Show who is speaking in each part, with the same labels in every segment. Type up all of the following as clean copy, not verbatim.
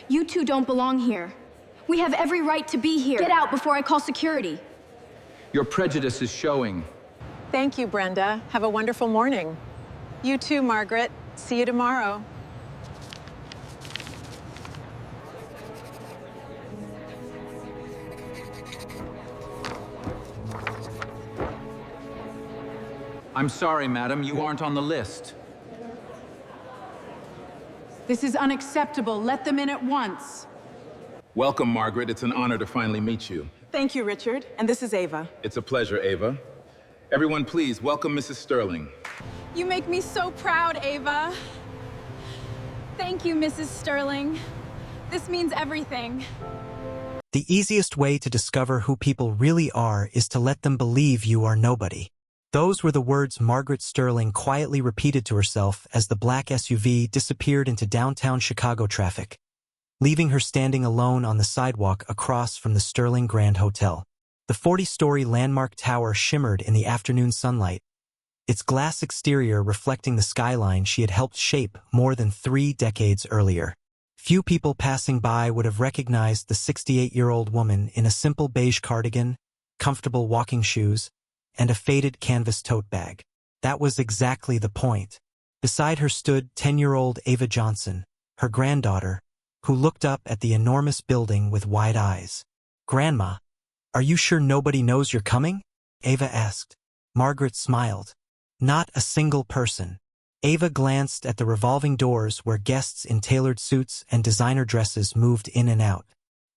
Speaker 1: You two don't belong here. We have every right to be here. Get out before I call security.
Speaker 2: Your prejudice is showing.
Speaker 3: Thank you, Brenda. Have a wonderful morning. You too, Margaret. See you tomorrow.
Speaker 2: I'm sorry, madam, you aren't on the list.
Speaker 4: This is unacceptable. Let them in at once.
Speaker 5: Welcome, Margaret. It's an honor to finally meet you.
Speaker 3: Thank you, Richard. And this is Ava.
Speaker 5: It's a pleasure, Ava. Everyone, please welcome Mrs. Sterling.
Speaker 1: You make me so proud, Ava. Thank you, Mrs. Sterling. This means everything.
Speaker 6: The easiest way to discover who people really are is to let them believe you are nobody. Those were the words Margaret Sterling quietly repeated to herself as the black SUV disappeared into downtown Chicago traffic, leaving her standing alone on the sidewalk across from the Sterling Grand Hotel. The 40-story landmark tower shimmered in the afternoon sunlight, its glass exterior reflecting the skyline she had helped shape more than 3 decades earlier. Few people passing by would have recognized the 68-year-old woman in a simple beige cardigan, comfortable walking shoes, and a faded canvas tote bag. That was exactly the point. Beside her stood 10-year-old Ava Johnson, her granddaughter, who looked up at the enormous building with wide eyes. "Grandma, are you sure nobody knows you're coming?" Ava asked. Margaret smiled. Not a single person. Ava glanced at the revolving doors where guests in tailored suits and designer dresses moved in and out.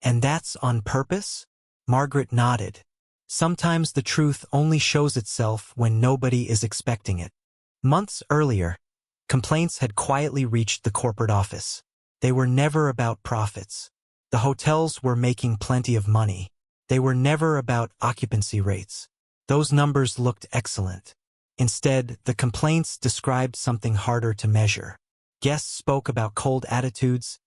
Speaker 6: "And that's on purpose?" Margaret nodded. Sometimes the truth only shows itself when nobody is expecting it. Months earlier, complaints had quietly reached the corporate office. They were never about profits. The hotels were making plenty of money. They were never about occupancy rates. Those numbers looked excellent. Instead, the complaints described something harder to measure. Guests spoke about cold attitudes,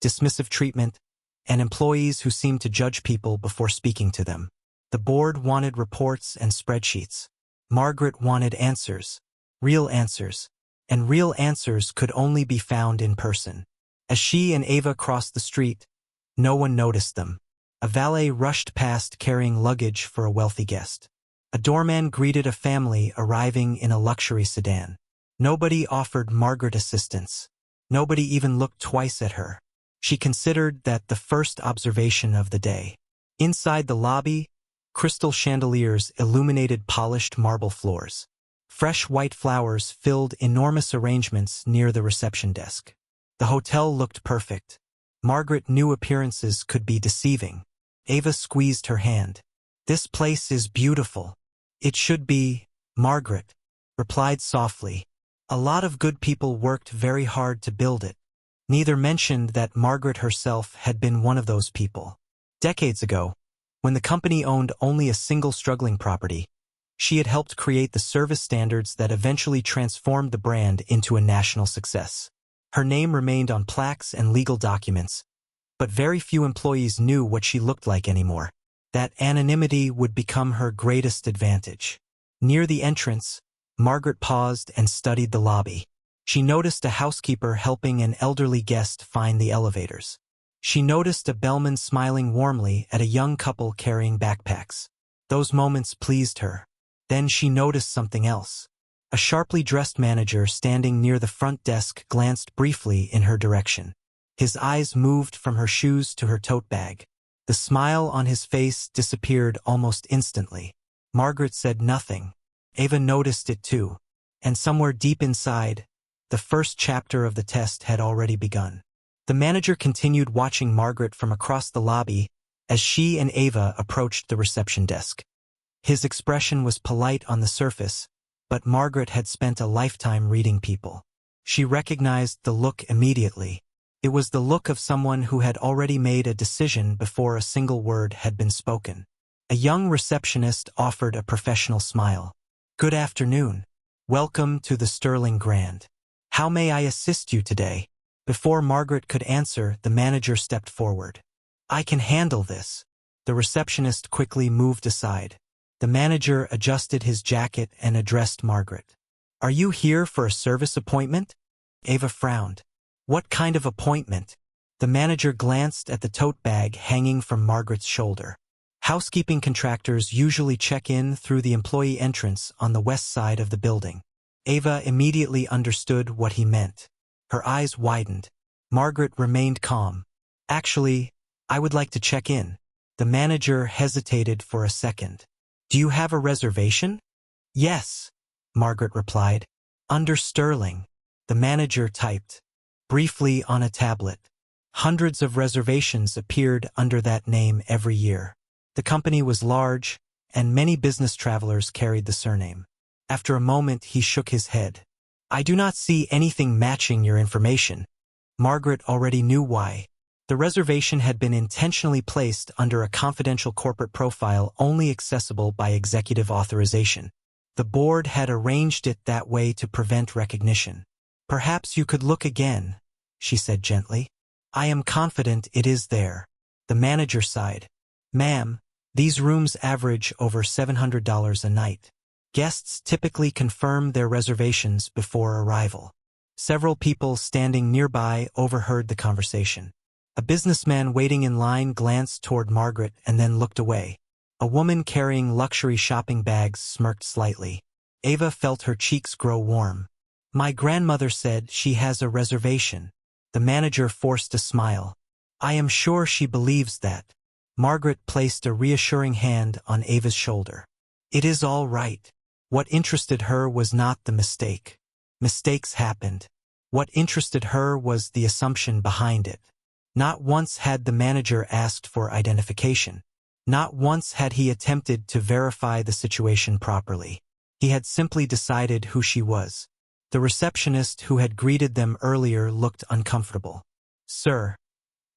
Speaker 6: dismissive treatment, and employees who seemed to judge people before speaking to them. The board wanted reports and spreadsheets. Margaret wanted answers, and real answers could only be found in person. As she and Ava crossed the street, no one noticed them. A valet rushed past carrying luggage for a wealthy guest. A doorman greeted a family arriving in a luxury sedan. Nobody offered Margaret assistance. Nobody even looked twice at her. She considered that the first observation of the day. Inside the lobby, crystal chandeliers illuminated polished marble floors. Fresh white flowers filled enormous arrangements near the reception desk. The hotel looked perfect. Margaret knew appearances could be deceiving. Ava squeezed her hand. "This place is beautiful." "It should be," Margaret replied softly. "A lot of good people worked very hard to build it." Neither mentioned that Margaret herself had been one of those people. Decades ago, when the company owned only a single struggling property, she had helped create the service standards that eventually transformed the brand into a national success. Her name remained on plaques and legal documents, but very few employees knew what she looked like anymore. That anonymity would become her greatest advantage. Near the entrance, Margaret paused and studied the lobby. She noticed a housekeeper helping an elderly guest find the elevators. She noticed a bellman smiling warmly at a young couple carrying backpacks. Those moments pleased her. Then she noticed something else. A sharply dressed manager standing near the front desk glanced briefly in her direction. His eyes moved from her shoes to her tote bag. The smile on his face disappeared almost instantly. Margaret said nothing. Ava noticed it too. And somewhere deep inside, the first chapter of the test had already begun. The manager continued watching Margaret from across the lobby as she and Ava approached the reception desk. His expression was polite on the surface, but Margaret had spent a lifetime reading people. She recognized the look immediately. It was the look of someone who had already made a decision before a single word had been spoken. A young receptionist offered a professional smile. "Good afternoon. Welcome to the Sterling Grand. How may I assist you today?" Before Margaret could answer, the manager stepped forward. "I can handle this." The receptionist quickly moved aside. The manager adjusted his jacket and addressed Margaret. "Are you here for a service appointment?" Ava frowned. "What kind of appointment?" The manager glanced at the tote bag hanging from Margaret's shoulder. Housekeeping contractors usually check in through the employee entrance on the west side of the building. Ava immediately understood what he meant. Her eyes widened. Margaret remained calm. Actually, I would like to check in. The manager hesitated for a second. Do you have a reservation? Yes, Margaret replied. Under Sterling. The manager typed. Briefly on a tablet. Hundreds of reservations appeared under that name every year. The company was large, and many business travelers carried the surname. After a moment, he shook his head. I do not see anything matching your information. Margaret already knew why. The reservation had been intentionally placed under a confidential corporate profile only accessible by executive authorization. The board had arranged it that way to prevent recognition. Perhaps you could look again, she said gently. I am confident it is there. The manager sighed. Ma'am, these rooms average over $700 a night. Guests typically confirm their reservations before arrival. Several people standing nearby overheard the conversation. A businessman waiting in line glanced toward Margaret and then looked away. A woman carrying luxury shopping bags smirked slightly. Ava felt her cheeks grow warm. My grandmother said she has a reservation. The manager forced a smile. I am sure she believes that. Margaret placed a reassuring hand on Ava's shoulder. It is all right. What interested her was not the mistake. Mistakes happened. What interested her was the assumption behind it. Not once had the manager asked for identification. Not once had he attempted to verify the situation properly. He had simply decided who she was. The receptionist who had greeted them earlier looked uncomfortable. Sir,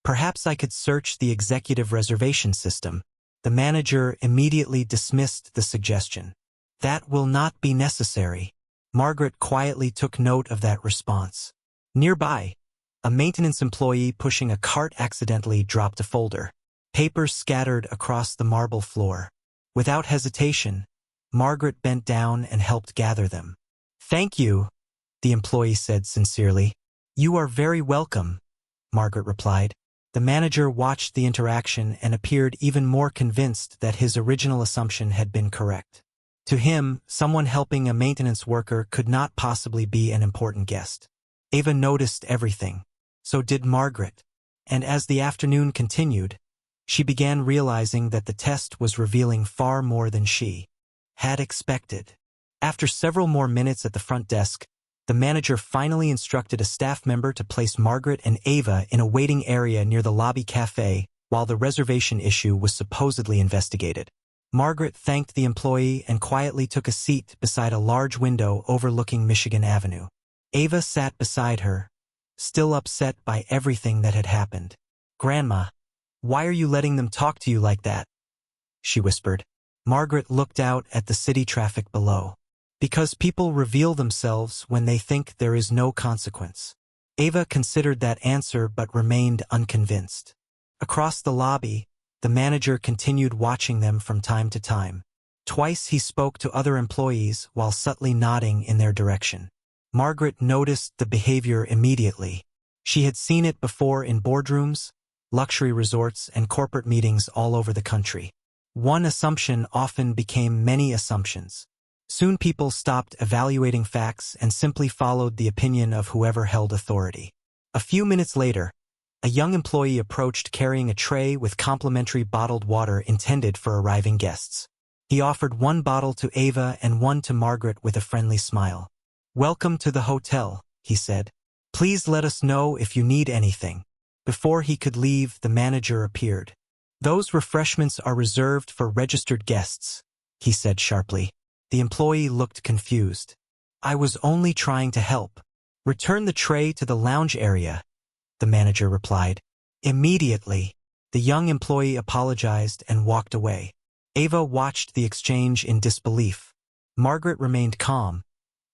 Speaker 6: perhaps I could search the executive reservation system. The manager immediately dismissed the suggestion. That will not be necessary. Margaret quietly took note of that response. Nearby, a maintenance employee pushing a cart accidentally dropped a folder. Papers scattered across the marble floor. Without hesitation, Margaret bent down and helped gather them. Thank you, the employee said sincerely. You are very welcome, Margaret replied. The manager watched the interaction and appeared even more convinced that his original assumption had been correct. To him, someone helping a maintenance worker could not possibly be an important guest. Ava noticed everything. So did Margaret. And as the afternoon continued, she began realizing that the test was revealing far more than she had expected. After several more minutes at the front desk, the manager finally instructed a staff member to place Margaret and Ava in a waiting area near the lobby cafe while the reservation issue was supposedly investigated. Margaret thanked the employee and quietly took a seat beside a large window overlooking Michigan Avenue. Ava sat beside her, still upset by everything that had happened. Grandma, why are you letting them talk to you like that? She whispered. Margaret looked out at the city traffic below. Because people reveal themselves when they think there is no consequence. Ava considered that answer but remained unconvinced. Across the lobby, the manager continued watching them from time to time. Twice he spoke to other employees while subtly nodding in their direction. Margaret noticed the behavior immediately. She had seen it before in boardrooms, luxury resorts, and corporate meetings all over the country. One assumption often became many assumptions. Soon people stopped evaluating facts and simply followed the opinion of whoever held authority. A few minutes later, a young employee approached carrying a tray with complimentary bottled water intended for arriving guests. He offered one bottle to Ava and one to Margaret with a friendly smile. Welcome to the hotel, he said. Please let us know if you need anything. Before he could leave, the manager appeared. Those refreshments are reserved for registered guests, he said sharply. The employee looked confused. I was only trying to help. Return the tray to the lounge area, the manager replied. Immediately, the young employee apologized and walked away. Ava watched the exchange in disbelief. Margaret remained calm,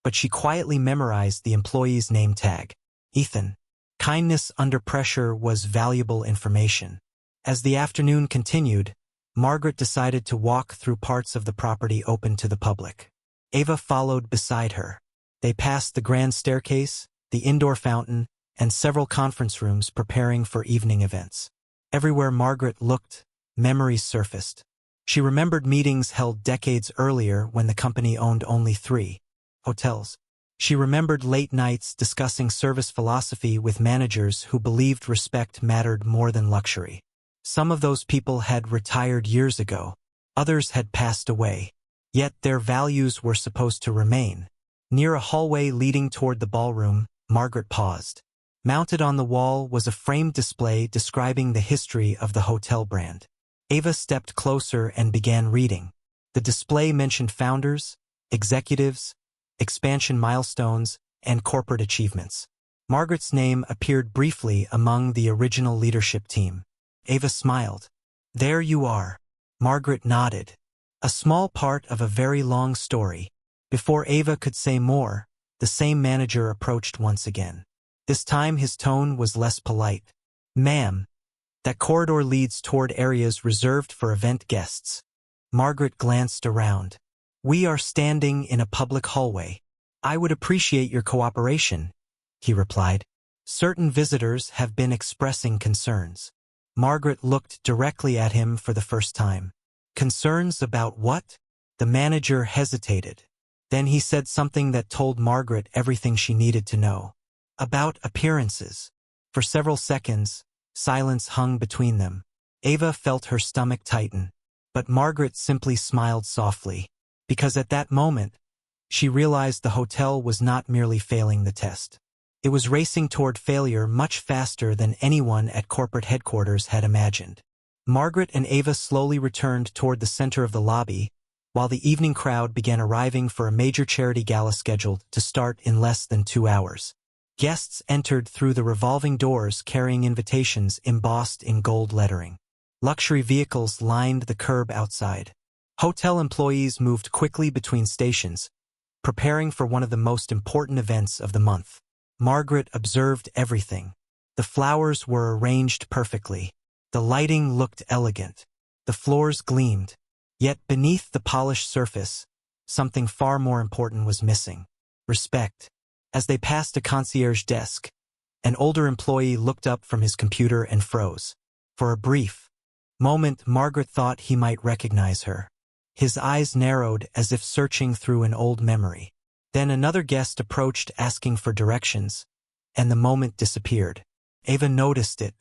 Speaker 6: but she quietly memorized the employee's name tag. Ethan. Kindness under pressure was valuable information. As the afternoon continued, Margaret decided to walk through parts of the property open to the public. Ava followed beside her. They passed the grand staircase, the indoor fountain, and several conference rooms preparing for evening events. Everywhere Margaret looked, memories surfaced. She remembered meetings held decades earlier when the company owned only 3 hotels. She remembered late nights discussing service philosophy with managers who believed respect mattered more than luxury. Some of those people had retired years ago. Others had passed away. Yet their values were supposed to remain. Near a hallway leading toward the ballroom, Margaret paused. Mounted on the wall was a framed display describing the history of the hotel brand. Ava stepped closer and began reading. The display mentioned founders, executives, expansion milestones, and corporate achievements. Margaret's name appeared briefly among the original leadership team. Ava smiled. There you are. Margaret nodded. A small part of a very long story. Before Ava could say more, the same manager approached once again. This time his tone was less polite. Ma'am, that corridor leads toward areas reserved for event guests. Margaret glanced around. We are standing in a public hallway. I would appreciate your cooperation, he replied. Certain visitors have been expressing concerns. Margaret looked directly at him for the first time. Concerns about what? The manager hesitated. Then he said something that told Margaret everything she needed to know. About appearances. For several seconds, silence hung between them. Ava felt her stomach tighten, but Margaret simply smiled softly, because at that moment, she realized the hotel was not merely failing the test. It was racing toward failure much faster than anyone at corporate headquarters had imagined. Margaret and Ava slowly returned toward the center of the lobby, while the evening crowd began arriving for a major charity gala scheduled to start in less than 2 hours. Guests entered through the revolving doors carrying invitations embossed in gold lettering. Luxury vehicles lined the curb outside. Hotel employees moved quickly between stations, preparing for one of the most important events of the month. Margaret observed everything. The flowers were arranged perfectly. The lighting looked elegant. The floors gleamed. Yet beneath the polished surface, something far more important was missing. Respect. As they passed a concierge desk, an older employee looked up from his computer and froze. For a brief moment, Margaret thought he might recognize her. His eyes narrowed as if searching through an old memory. Then another guest approached asking for directions, and the moment disappeared. Ava noticed it.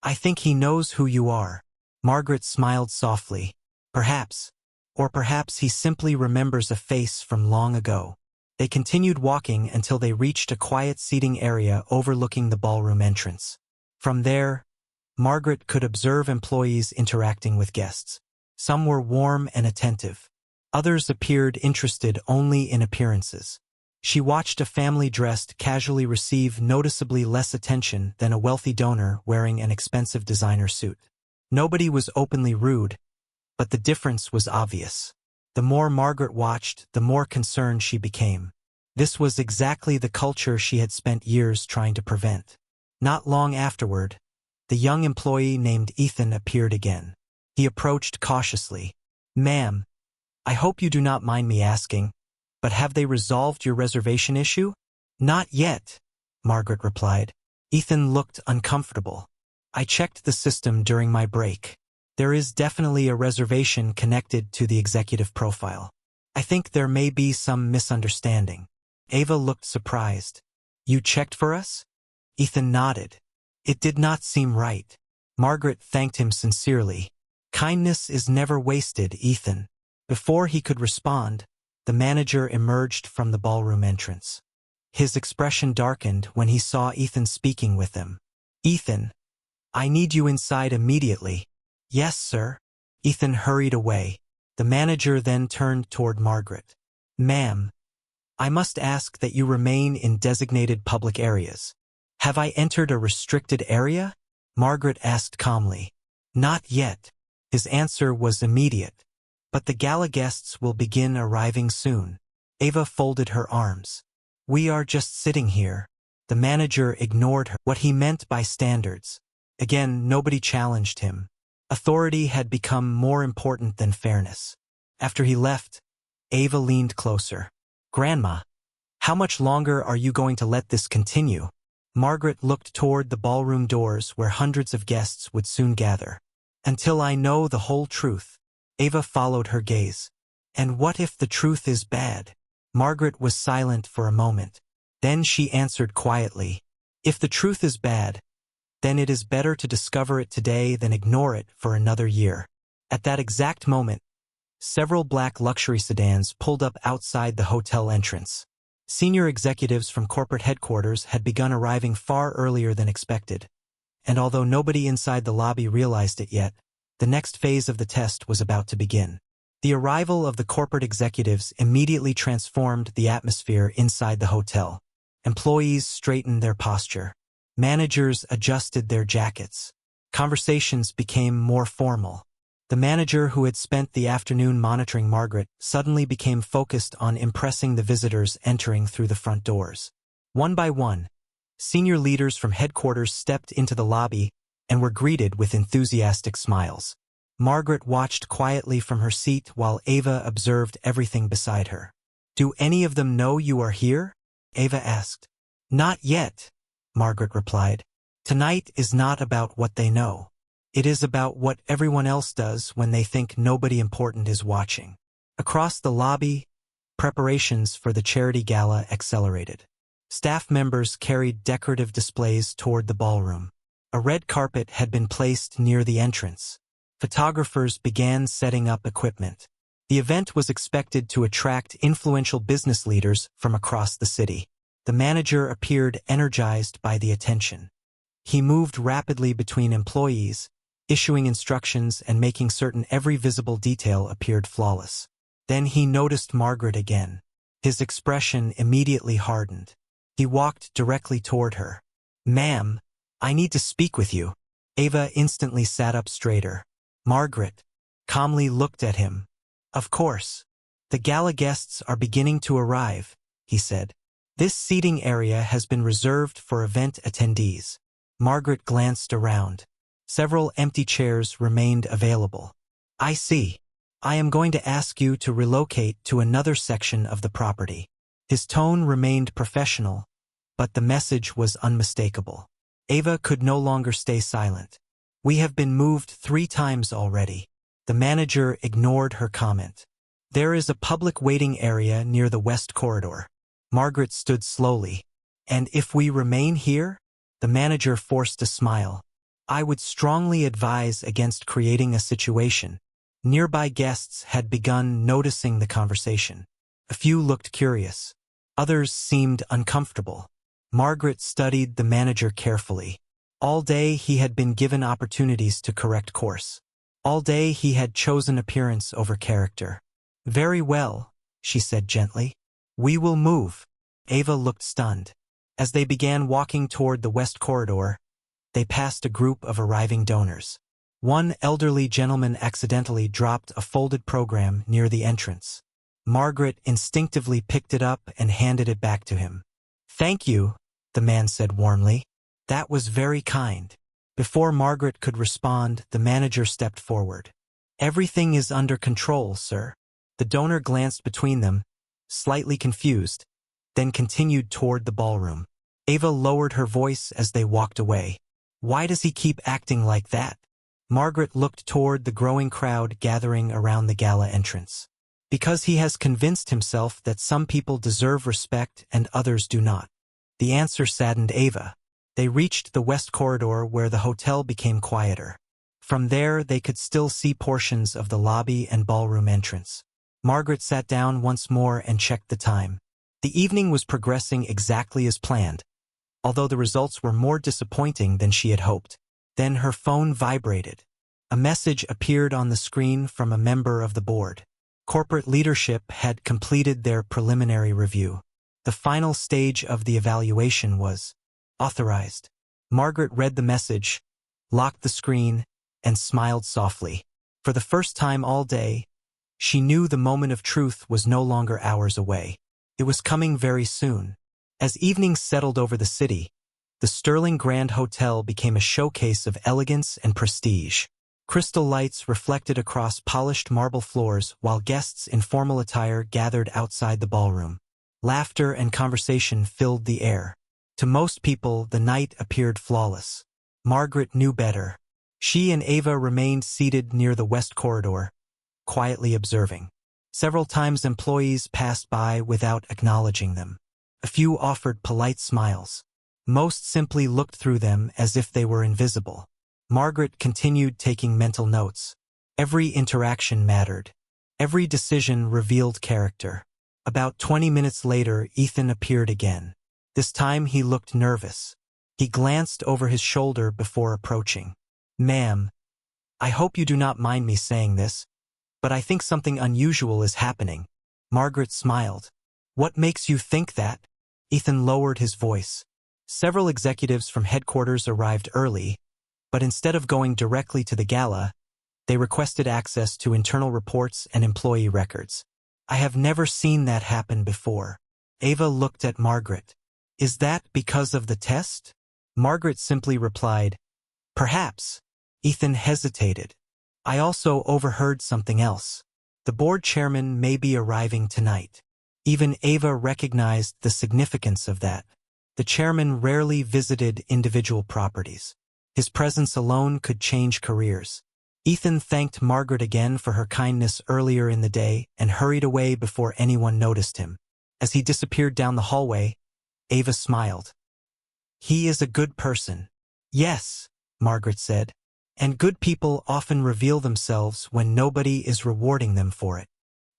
Speaker 6: I think he knows who you are. Margaret smiled softly. Perhaps. Or perhaps he simply remembers a face from long ago. They continued walking until they reached a quiet seating area overlooking the ballroom entrance. From there, Margaret could observe employees interacting with guests. Some were warm and attentive. Others appeared interested only in appearances. She watched a family dressed casually receive noticeably less attention than a wealthy donor wearing an expensive designer suit. Nobody was openly rude, but the difference was obvious. The more Margaret watched, the more concerned she became. This was exactly the culture she had spent years trying to prevent. Not long afterward, the young employee named Ethan appeared again. He approached cautiously. Ma'am, I hope you do not mind me asking, but have they resolved your reservation issue? Not yet, Margaret replied. Ethan looked uncomfortable. I checked the system during my break. There is definitely a reservation connected to the executive profile. I think there may be some misunderstanding. Ava looked surprised. You checked for us? Ethan nodded. It did not seem right. Margaret thanked him sincerely. Kindness is never wasted, Ethan. Before he could respond, the manager emerged from the ballroom entrance. His expression darkened when he saw Ethan speaking with him. Ethan, I need you inside immediately. Yes, sir. Ethan hurried away. The manager then turned toward Margaret. Ma'am, I must ask that you remain in designated public areas. Have I entered a restricted area? Margaret asked calmly. Not yet. His answer was immediate. But the gala guests will begin arriving soon. Ava folded her arms. We are just sitting here. The manager ignored her. What he meant by standards. Again, nobody challenged him. Authority had become more important than fairness. After he left, Ava leaned closer. Grandma, how much longer are you going to let this continue? Margaret looked toward the ballroom doors where hundreds of guests would soon gather. Until I know the whole truth. Ava followed her gaze. And what if the truth is bad? Margaret was silent for a moment. Then she answered quietly. If the truth is bad, then it is better to discover it today than ignore it for another year. At that exact moment, several black luxury sedans pulled up outside the hotel entrance. Senior executives from corporate headquarters had begun arriving far earlier than expected. And although nobody inside the lobby realized it yet, the next phase of the test was about to begin. The arrival of the corporate executives immediately transformed the atmosphere inside the hotel. Employees straightened their posture. Managers adjusted their jackets. Conversations became more formal. The manager who had spent the afternoon monitoring Margaret suddenly became focused on impressing the visitors entering through the front doors. One by one, senior leaders from headquarters stepped into the lobby and were greeted with enthusiastic smiles. Margaret watched quietly from her seat while Ava observed everything beside her. "Do any of them know you are here?" Ava asked. "Not yet," Margaret replied. "Tonight is not about what they know. It is about what everyone else does when they think nobody important is watching." Across the lobby, preparations for the charity gala accelerated. Staff members carried decorative displays toward the ballroom. A red carpet had been placed near the entrance. Photographers began setting up equipment. The event was expected to attract influential business leaders from across the city. The manager appeared energized by the attention. He moved rapidly between employees, issuing instructions and making certain every visible detail appeared flawless. Then he noticed Margaret again. His expression immediately hardened. He walked directly toward her. "Ma'am, I need to speak with you." Ava instantly sat up straighter. Margaret calmly looked at him. "Of course. The gala guests are beginning to arrive," he said. "This seating area has been reserved for event attendees." Margaret glanced around. Several empty chairs remained available. "I see. I am going to ask you to relocate to another section of the property." His tone remained professional, but the message was unmistakable. Ava could no longer stay silent. "We have been moved 3 times already." The manager ignored her comment. "There is a public waiting area near the west corridor." Margaret stood slowly. "And if we remain here?" The manager forced a smile. "I would strongly advise against creating a situation." Nearby guests had begun noticing the conversation. A few looked curious. Others seemed uncomfortable. Margaret studied the manager carefully. All day he had been given opportunities to correct course. All day he had chosen appearance over character. "Very well," she said gently. "We will move." Ava looked stunned. As they began walking toward the west corridor, they passed a group of arriving donors. One elderly gentleman accidentally dropped a folded program near the entrance. Margaret instinctively picked it up and handed it back to him. "Thank you," the man said warmly. "That was very kind." Before Margaret could respond, the manager stepped forward. "Everything is under control, sir." The donor glanced between them, slightly confused, then continued toward the ballroom. Ava lowered her voice as they walked away. "Why does he keep acting like that?" Margaret looked toward the growing crowd gathering around the gala entrance. "Because he has convinced himself that some people deserve respect and others do not." The answer saddened Ava. They reached the west corridor where the hotel became quieter. From there, they could still see portions of the lobby and ballroom entrance. Margaret sat down once more and checked the time. The evening was progressing exactly as planned, although the results were more disappointing than she had hoped. Then her phone vibrated. A message appeared on the screen from a member of the board. Corporate leadership had completed their preliminary review. The final stage of the evaluation was authorized. Margaret read the message, locked the screen, and smiled softly. For the first time all day, she knew the moment of truth was no longer hours away. It was coming very soon. As evening settled over the city, the Sterling Grand Hotel became a showcase of elegance and prestige. Crystal lights reflected across polished marble floors while guests in formal attire gathered outside the ballroom. Laughter and conversation filled the air. To most people, the night appeared flawless. Margaret knew better. She and Ava remained seated near the west corridor, quietly observing. Several times employees passed by without acknowledging them. A few offered polite smiles. Most simply looked through them as if they were invisible. Margaret continued taking mental notes. Every interaction mattered. Every decision revealed character. About 20 minutes later, Ethan appeared again. This time he looked nervous. He glanced over his shoulder before approaching. "Ma'am, I hope you do not mind me saying this, but I think something unusual is happening." Margaret smiled. "What makes you think that?" Ethan lowered his voice. Several executives from headquarters arrived early, but instead of going directly to the gala, they requested access to internal reports and employee records. "I have never seen that happen before." Ava looked at Margaret. "Is that because of the test?" Margaret simply replied, "Perhaps." Ethan hesitated. "I also overheard something else. The board chairman may be arriving tonight." Even Ava recognized the significance of that. The chairman rarely visited individual properties. His presence alone could change careers. Ethan thanked Margaret again for her kindness earlier in the day and hurried away before anyone noticed him. As he disappeared down the hallway, Ava smiled. "He is a good person." "Yes," Margaret said, "and good people often reveal themselves when nobody is rewarding them for it."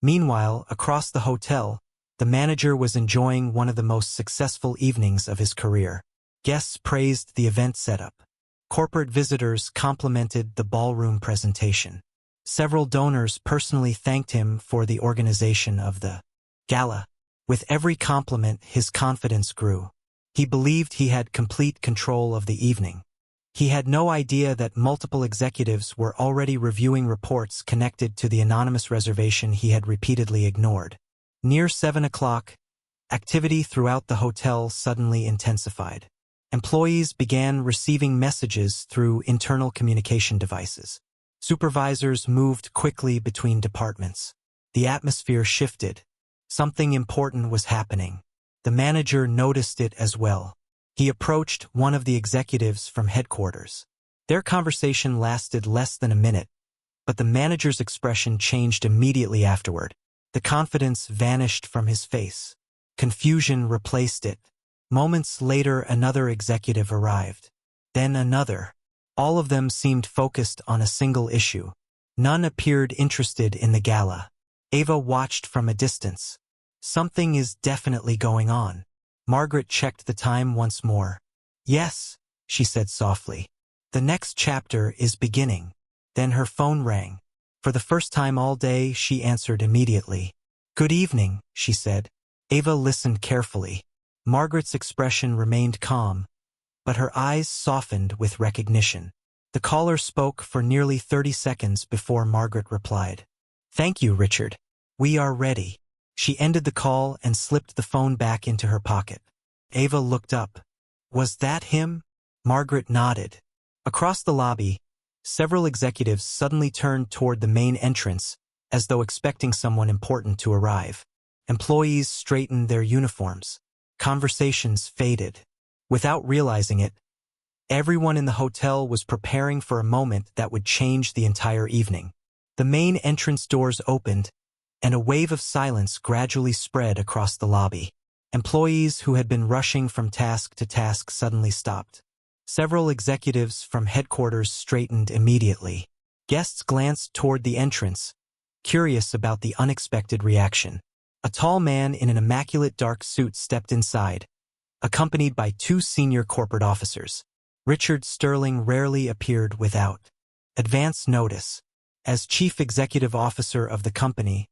Speaker 6: Meanwhile, across the hotel, the manager was enjoying one of the most successful evenings of his career. Guests praised the event setup. Corporate visitors complimented the ballroom presentation. Several donors personally thanked him for the organization of the gala. With every compliment, his confidence grew. He believed he had complete control of the evening. He had no idea that multiple executives were already reviewing reports connected to the anonymous reservation he had repeatedly ignored. Near 7 o'clock, activity throughout the hotel suddenly intensified. Employees began receiving messages through internal communication devices. Supervisors moved quickly between departments. The atmosphere shifted. Something important was happening. The manager noticed it as well. He approached one of the executives from headquarters. Their conversation lasted less than a minute, but the manager's expression changed immediately afterward. The confidence vanished from his face. Confusion replaced it. Moments later, another executive arrived. Then another. All of them seemed focused on a single issue. None appeared interested in the gala. Ava watched from a distance. Something is definitely going on. Margaret checked the time once more. "Yes," she said softly. "The next chapter is beginning." Then her phone rang. For the first time all day, she answered immediately. "Good evening," she said. Ava listened carefully. Margaret's expression remained calm, but her eyes softened with recognition. The caller spoke for nearly 30 seconds before Margaret replied. "Thank you, Richard. We are ready." She ended the call and slipped the phone back into her pocket. Ava looked up. "Was that him?" Margaret nodded. Across the lobby, several executives suddenly turned toward the main entrance, as though expecting someone important to arrive. Employees straightened their uniforms. Conversations faded. Without realizing it, everyone in the hotel was preparing for a moment that would change the entire evening. The main entrance doors opened, and a wave of silence gradually spread across the lobby. Employees who had been rushing from task to task suddenly stopped. Several executives from headquarters straightened immediately. Guests glanced toward the entrance, curious about the unexpected reaction. A tall man in an immaculate dark suit stepped inside, accompanied by two senior corporate officers. Richard Sterling rarely appeared without advance notice. As chief executive officer of the company,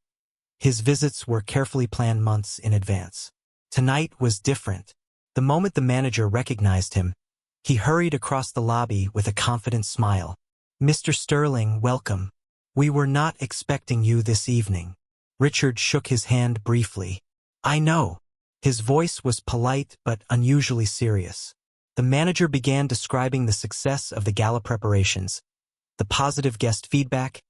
Speaker 6: his visits were carefully planned months in advance. Tonight was different. The moment the manager recognized him, he hurried across the lobby with a confident smile. "Mr. Sterling, welcome. We were not expecting you this evening." Richard shook his hand briefly. "I know." His voice was polite but unusually serious. The manager began describing the success of the gala preparations, the positive guest feedback,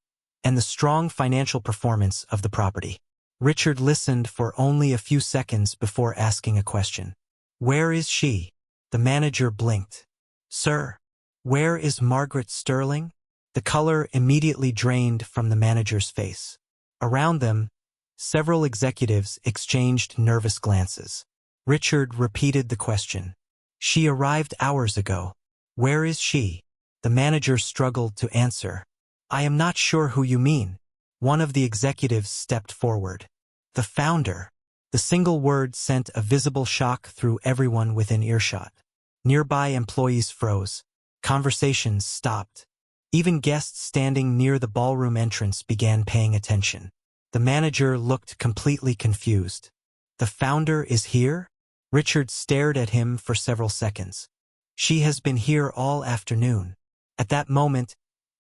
Speaker 6: and the strong financial performance of the property. Richard listened for only a few seconds before asking a question. "Where is she?" The manager blinked. "Sir, where is Margaret Sterling?" The color immediately drained from the manager's face. Around them, several executives exchanged nervous glances. Richard repeated the question. "She arrived hours ago. Where is she?" The manager struggled to answer. "I am not sure who you mean." One of the executives stepped forward. "The founder." The single word sent a visible shock through everyone within earshot. Nearby employees froze. Conversations stopped. Even guests standing near the ballroom entrance began paying attention. The manager looked completely confused. "The founder is here?" Richard stared at him for several seconds. "She has been here all afternoon." At that moment,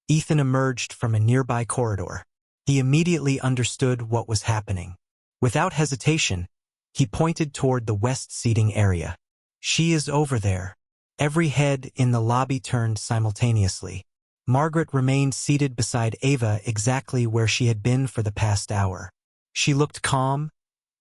Speaker 6: Ethan emerged from a nearby corridor. He immediately understood what was happening. Without hesitation, he pointed toward the west seating area. "She is over there." Every head in the lobby turned simultaneously. Margaret remained seated beside Ava exactly where she had been for the past hour. She looked calm,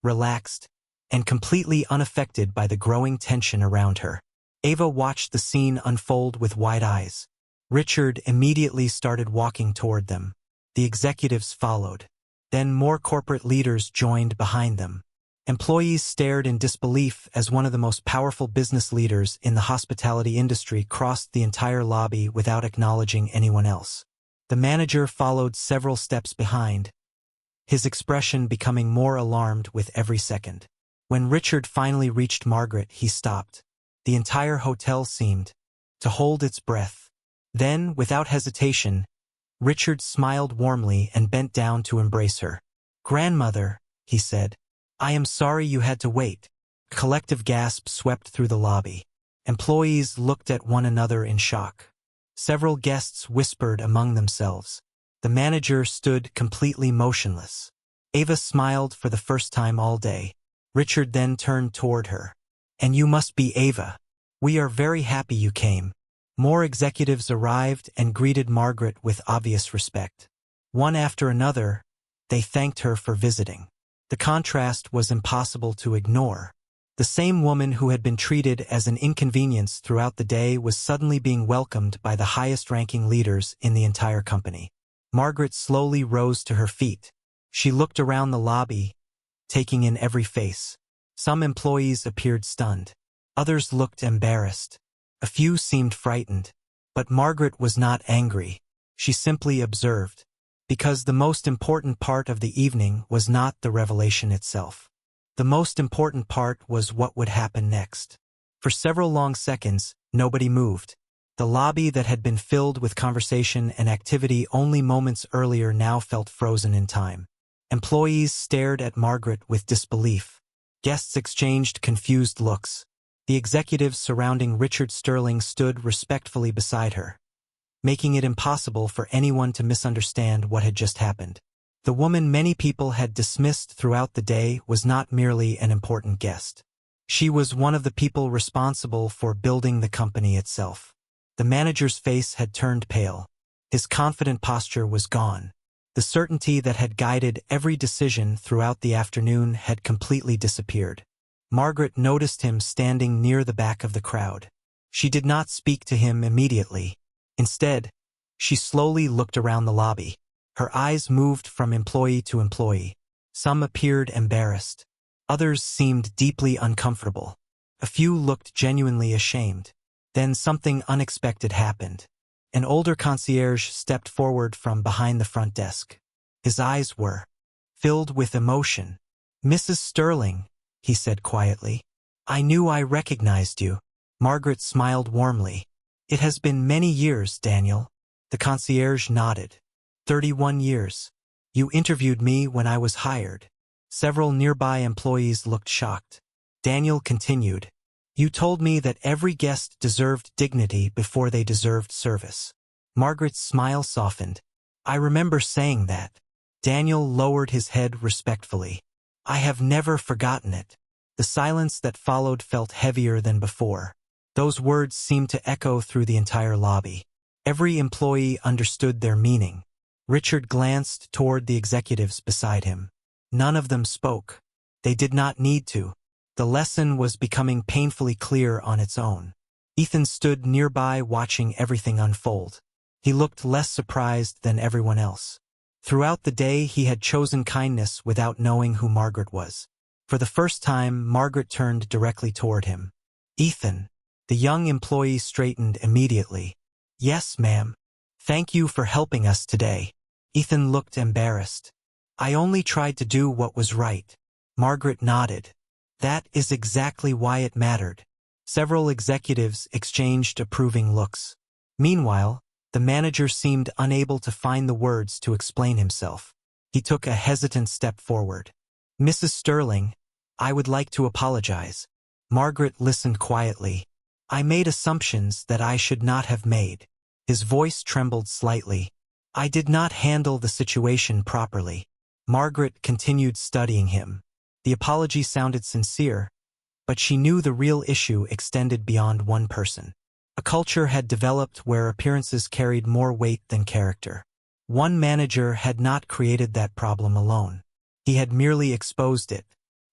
Speaker 6: relaxed, and completely unaffected by the growing tension around her. Ava watched the scene unfold with wide eyes. Richard immediately started walking toward them. The executives followed. Then more corporate leaders joined behind them. Employees stared in disbelief as one of the most powerful business leaders in the hospitality industry crossed the entire lobby without acknowledging anyone else. The manager followed several steps behind, his expression becoming more alarmed with every second. When Richard finally reached Margaret, he stopped. The entire hotel seemed to hold its breath. Then, without hesitation, Richard smiled warmly and bent down to embrace her. "Grandmother," he said, "I am sorry you had to wait." A collective gasp swept through the lobby. Employees looked at one another in shock. Several guests whispered among themselves. The manager stood completely motionless. Ava smiled for the first time all day. Richard then turned toward her. "And you must be Ava. We are very happy you came." More executives arrived and greeted Margaret with obvious respect. One after another, they thanked her for visiting. The contrast was impossible to ignore. The same woman who had been treated as an inconvenience throughout the day was suddenly being welcomed by the highest-ranking leaders in the entire company. Margaret slowly rose to her feet. She looked around the lobby, taking in every face. Some employees appeared stunned. Others looked embarrassed. A few seemed frightened. But Margaret was not angry. She simply observed. Because the most important part of the evening was not the revelation itself. The most important part was what would happen next. For several long seconds, nobody moved. The lobby that had been filled with conversation and activity only moments earlier now felt frozen in time. Employees stared at Margaret with disbelief. Guests exchanged confused looks. The executives surrounding Richard Sterling stood respectfully beside her, making it impossible for anyone to misunderstand what had just happened. The woman many people had dismissed throughout the day was not merely an important guest. She was one of the people responsible for building the company itself. The manager's face had turned pale. His confident posture was gone. The certainty that had guided every decision throughout the afternoon had completely disappeared. Margaret noticed him standing near the back of the crowd. She did not speak to him immediately. Instead, she slowly looked around the lobby. Her eyes moved from employee to employee. Some appeared embarrassed. Others seemed deeply uncomfortable. A few looked genuinely ashamed. Then something unexpected happened. An older concierge stepped forward from behind the front desk. His eyes were filled with emotion. "Mrs. Sterling," he said quietly, "I knew I recognized you." Margaret smiled warmly. "It has been many years, Daniel." The concierge nodded. 31 years. You interviewed me when I was hired." Several nearby employees looked shocked. Daniel continued, "You told me that every guest deserved dignity before they deserved service." Margaret's smile softened. "I remember saying that." Daniel lowered his head respectfully. "I have never forgotten it." The silence that followed felt heavier than before. Those words seemed to echo through the entire lobby. Every employee understood their meaning. Richard glanced toward the executives beside him. None of them spoke. They did not need to. The lesson was becoming painfully clear on its own. Ethan stood nearby watching everything unfold. He looked less surprised than everyone else. Throughout the day, he had chosen kindness without knowing who Margaret was. For the first time, Margaret turned directly toward him. "Ethan." The young employee straightened immediately. "Yes, ma'am. Thank you for helping us today." Ethan looked embarrassed. "I only tried to do what was right." Margaret nodded. "That is exactly why it mattered." Several executives exchanged approving looks. Meanwhile, the manager seemed unable to find the words to explain himself. He took a hesitant step forward. "Mrs. Sterling, I would like to apologize." Margaret listened quietly. "I made assumptions that I should not have made." His voice trembled slightly. "I did not handle the situation properly." Margaret continued studying him. The apology sounded sincere, but she knew the real issue extended beyond one person. A culture had developed where appearances carried more weight than character. One manager had not created that problem alone. He had merely exposed it.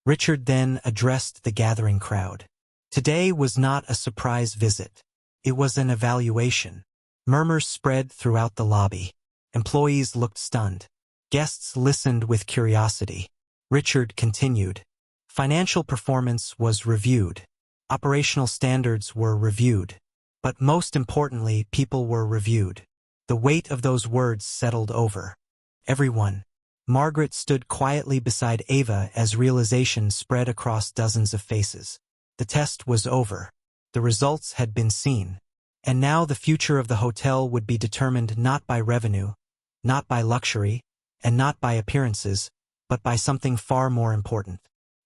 Speaker 6: Richard then addressed the gathering crowd. Today was not a surprise visit. It was an evaluation. Murmurs spread throughout the lobby. Employees looked stunned. Guests listened with curiosity. Richard continued. Financial performance was reviewed. Operational standards were reviewed. But most importantly, people were reviewed. The weight of those words settled over everyone. Margaret stood quietly beside Ava as realization spread across dozens of faces. The test was over. The results had been seen. And now the future of the hotel would be determined not by revenue, not by luxury, and not by appearances, but by something far more important.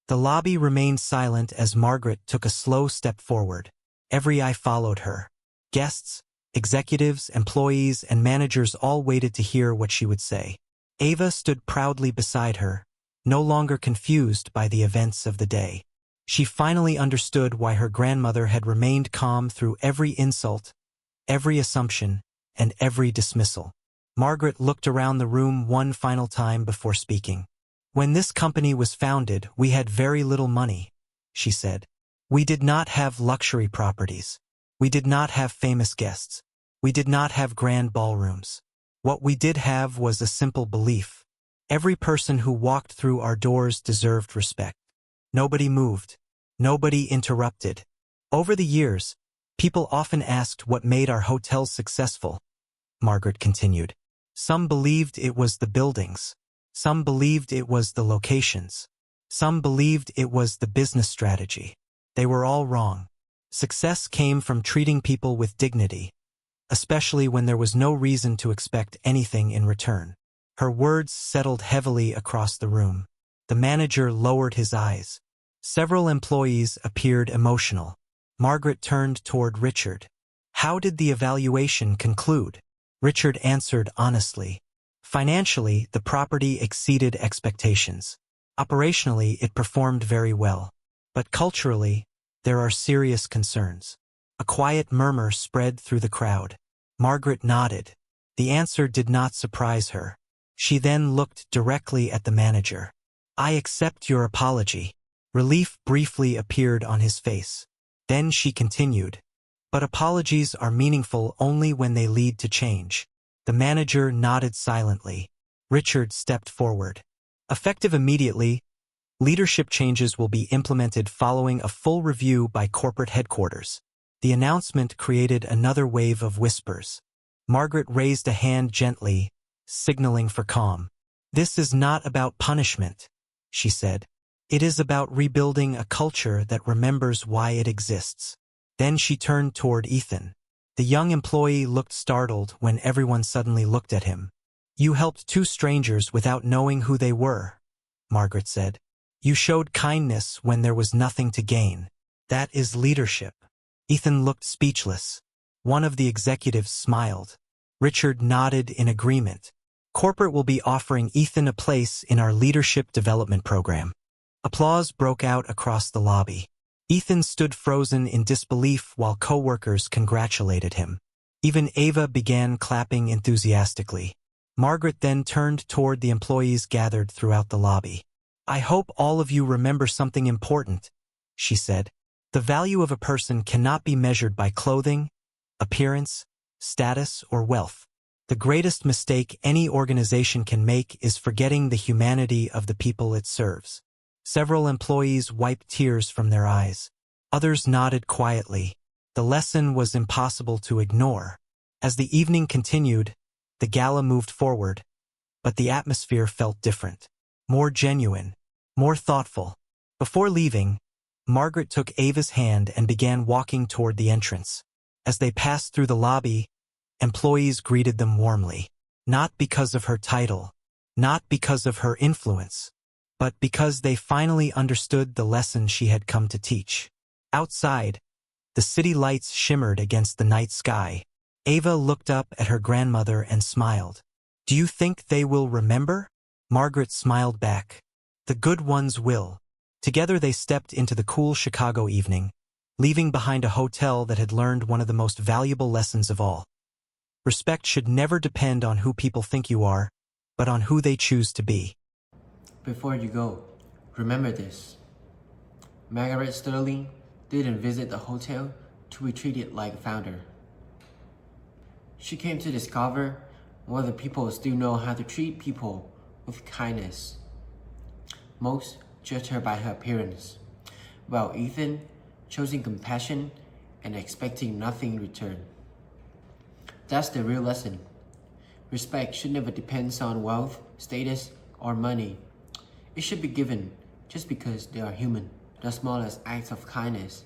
Speaker 6: The lobby remained silent as Margaret took a slow step forward. Every eye followed her. Guests, executives, employees, and managers all waited to hear what she would say. Ava stood proudly beside her, no longer confused by the events of the day. She finally understood why her grandmother had remained calm through every insult, every assumption, and every dismissal. Margaret looked around the room one final time before speaking. "When this company was founded, we had very little money," she said. "We did not have luxury properties. We did not have famous guests. We did not have grand ballrooms. What we did have was a simple belief. Every person who walked through our doors deserved respect. Nobody moved. Nobody interrupted. Over the years, people often asked what made our hotels successful," Margaret continued. "Some believed it was the buildings. Some believed it was the locations. Some believed it was the business strategy. They were all wrong. Success came from treating people with dignity, especially when there was no reason to expect anything in return." Her words settled heavily across the room. The manager lowered his eyes. Several employees appeared emotional. Margaret turned toward Richard. "How did the evaluation conclude?" Richard answered honestly. "Financially, the property exceeded expectations. Operationally, it performed very well. But culturally, there are serious concerns." A quiet murmur spread through the crowd. Margaret nodded. The answer did not surprise her. She then looked directly at the manager. "I accept your apology." Relief briefly appeared on his face. Then she continued. "But apologies are meaningful only when they lead to change." The manager nodded silently. Richard stepped forward. "Effective immediately, leadership changes will be implemented following a full review by corporate headquarters." The announcement created another wave of whispers. Margaret raised a hand gently, signaling for calm. "This is not about punishment," she said. "It is about rebuilding a culture that remembers why it exists." Then she turned toward Ethan. The young employee looked startled when everyone suddenly looked at him. "You helped two strangers without knowing who they were," Margaret said. "You showed kindness when there was nothing to gain. That is leadership." Ethan looked speechless. One of the executives smiled. Richard nodded in agreement. "Corporate will be offering Ethan a place in our leadership development program." Applause broke out across the lobby. Ethan stood frozen in disbelief while co-workers congratulated him. Even Ava began clapping enthusiastically. Margaret then turned toward the employees gathered throughout the lobby. "I hope all of you remember something important," she said. The value of a person cannot be measured by clothing, appearance, status, or wealth. The greatest mistake any organization can make is forgetting the humanity of the people it serves. Several employees wiped tears from their eyes. Others nodded quietly. The lesson was impossible to ignore. As the evening continued, the gala moved forward, but the atmosphere felt different, more genuine, more thoughtful. Before leaving, Margaret took Ava's hand and began walking toward the entrance. As they passed through the lobby, employees greeted them warmly, not because of her title, not because of her influence, but because they finally understood the lesson she had come to teach. Outside, the city lights shimmered against the night sky. Ava looked up at her grandmother and smiled. "Do you think they will remember?" Margaret smiled back. "The good ones will." Together they stepped into the cool Chicago evening, leaving behind a hotel that had learned one of the most valuable lessons of all. Respect should never depend on who people think you are, but on who they choose to be.
Speaker 7: Before you go, remember this. Margaret Sterling didn't visit the hotel to be treated like a founder. She came to discover whether people still know how to treat people with kindness. Most judge her by her appearance, while Ethan choosing compassion and expecting nothing in return. That's the real lesson. Respect should never depend on wealth, status, or money. It should be given just because they are human. The smallest acts of kindness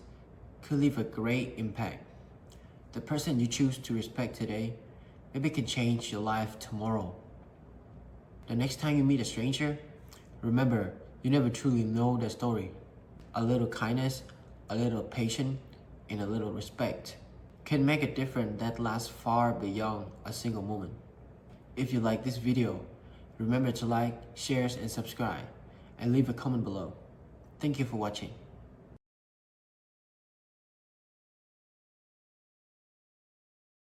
Speaker 7: could leave a great impact. The person you choose to respect today maybe can change your life tomorrow. The next time you meet a stranger, remember, you never truly know their story. A little kindness, a little patience, and a little respect can make a difference that lasts far beyond a single moment. If you like this video, remember to like, share, and subscribe, and leave a comment below. Thank you for watching.